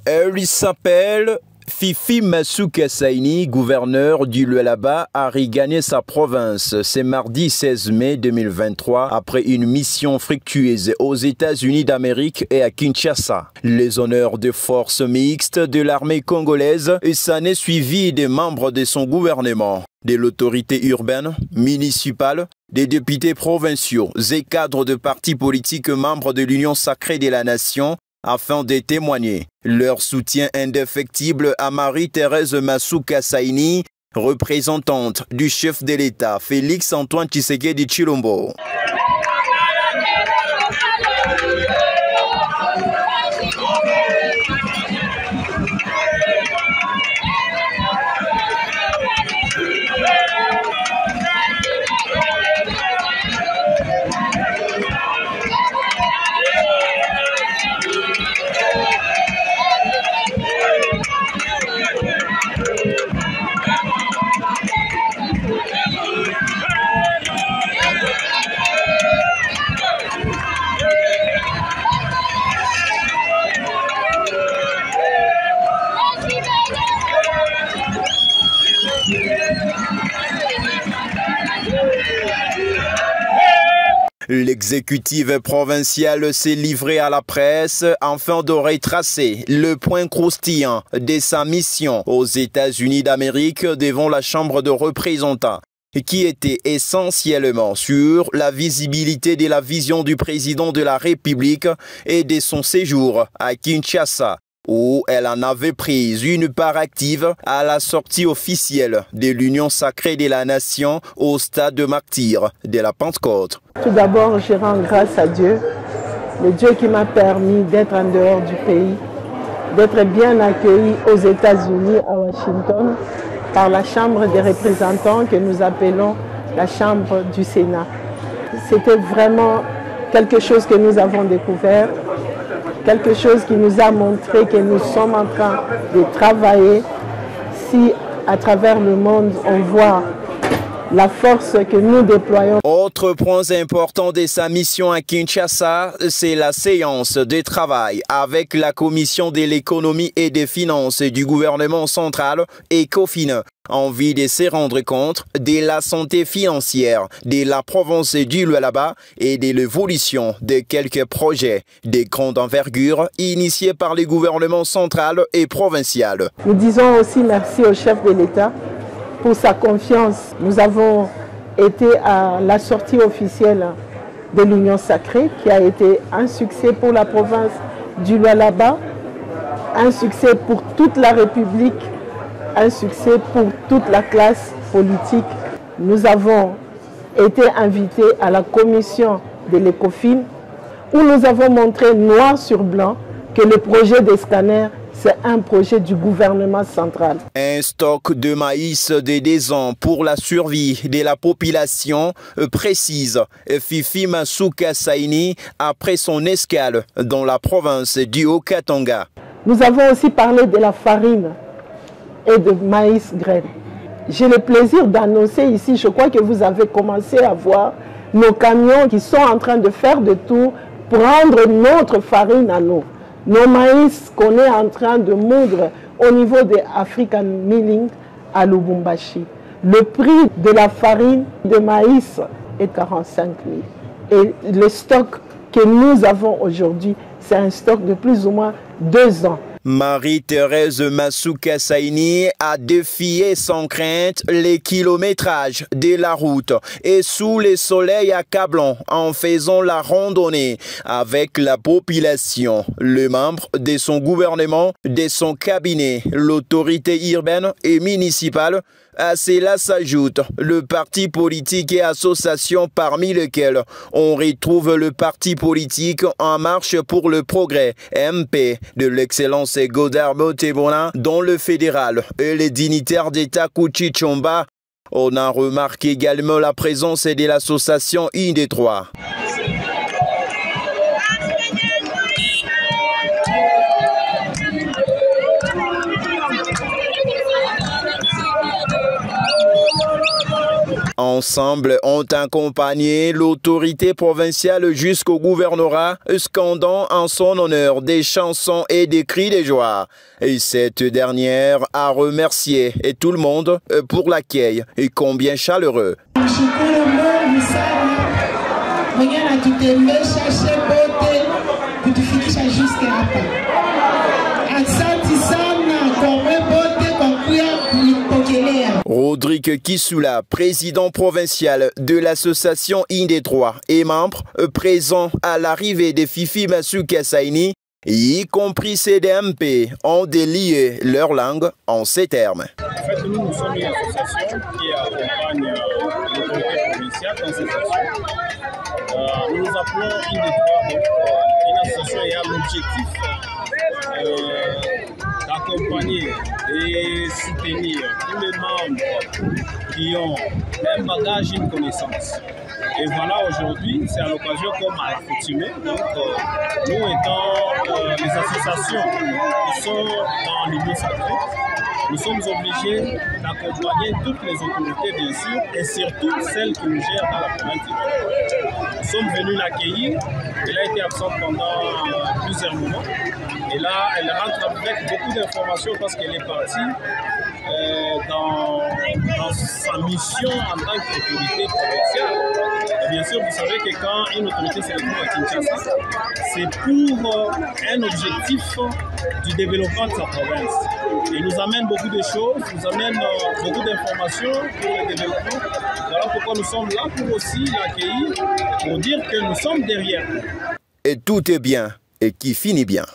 Elle s'appelle Fifi Masuka Saini, gouverneur du Lualaba, a regagné sa province ce mardi 16 mai 2023 après une mission fructueuse aux États-Unis d'Amérique et à Kinshasa. Les honneurs de forces mixtes de l'armée congolaise s'en est suivi des membres de son gouvernement, de l'autorité urbaine, municipale, des députés provinciaux et cadres de partis politiques membres de l'Union sacrée de la nation afin de témoigner leur soutien indéfectible à Marie-Thérèse Masuka Saini, représentante du chef de l'État Félix Antoine Tshisekedi Tshilombo. L'exécutif provincial s'est livré à la presse afin de retracer le point croustillant de sa mission aux États-Unis d'Amérique devant la Chambre de représentants, qui était essentiellement sur la visibilité de la vision du président de la République et de son séjour à Kinshasa, où elle en avait pris une part active à la sortie officielle de l'Union sacrée de la nation au stade de martyr de la Pentecôte. Tout d'abord, je rends grâce à Dieu, le Dieu qui m'a permis d'être en dehors du pays, d'être bien accueilli aux États-Unis, à Washington, par la Chambre des représentants que nous appelons la Chambre du Sénat. C'était vraiment quelque chose que nous avons découvert, quelque chose qui nous a montré que nous sommes en train de travailler. Si à travers le monde on voit la force que nous déployons. Autre point important de sa mission à Kinshasa, c'est la séance de travail avec la Commission de l'économie et des finances du gouvernement central et ECOFIN, en vue de se rendre compte de la santé financière de la province du Lualaba et de l'évolution de quelques projets de grande envergure initiés par les gouvernements central et provincial. Nous disons aussi merci au chef de l'État pour sa confiance. Nous avons été à la sortie officielle de l'Union sacrée qui a été un succès pour la province du Lualaba, un succès pour toute la République, un succès pour toute la classe politique. Nous avons été invités à la commission de l'ECOFIN où nous avons montré noir sur blanc que le projet des scanners, c'est un projet du gouvernement central. Un stock de maïs de 2 ans pour la survie de la population, précise Fifi Masuka Saini après son escale dans la province du Haut-Katanga. Nous avons aussi parlé de la farine et de maïs graines. J'ai le plaisir d'annoncer ici, je crois que vous avez commencé à voir nos camions qui sont en train de faire de tout pour rendre notre farine à nous. Nos maïs qu'on est en train de moudre au niveau de African Milling à Lubumbashi. Le prix de la farine de maïs est 45 000. Et le stock que nous avons aujourd'hui, c'est un stock de plus ou moins 2 ans. Marie-Thérèse Masuka Saini a défié sans crainte les kilométrages de la route et sous le soleil accablant en faisant la randonnée avec la population, les membres de son gouvernement, de son cabinet, l'autorité urbaine et municipale. À cela s'ajoute le parti politique et association parmi lesquels on retrouve le parti politique En Marche pour le Progrès, MP, de l'excellence Godard Motebona, dont le fédéral et les dignitaires d'État Kouchi Tshomba. On a remarqué également la présence de l'association ID3. Ensemble, ont accompagné l'autorité provinciale jusqu'au gouvernorat, scandant en son honneur des chansons et des cris de joie. Et cette dernière a remercié tout le monde pour l'accueil et combien chaleureux. Rodrigue Kisula, président provincial de l'association IND3 et membre présent à l'arrivée de Fifi Masuka Saini, y compris CDMP, ont délié leur langue en ces termes. En fait, nous sommes une association qui accompagne l'autorité provinciale dans cette action. Nous nous appelons IND3, une association ayant l'objectif d'accompagner et soutenir tous les membres qui ont un bagage et une connaissance. Et voilà, aujourd'hui, c'est à l'occasion comme à l'accoutumée. Donc, nous étant les associations qui sont dans l'Union sacrée, nous sommes obligés d'accompagner toutes les autorités, bien sûr, et surtout celles qui nous gèrent dans la province. Nous sommes venus l'accueillir. Elle a été absente pendant plusieurs moments. Et là, elle rentre avec beaucoup d'informations parce qu'elle est partie dans sa mission en tant qu'autorité provinciale. Et bien sûr, vous savez que quand une autorité se retrouve à Kinshasa, c'est pour un objectif du développement de sa province. Il nous amène beaucoup de choses, nous amène beaucoup d'informations pour le développement. Voilà pourquoi nous sommes là pour aussi l'accueillir, pour dire que nous sommes derrière. Et tout est bien et qui finit bien.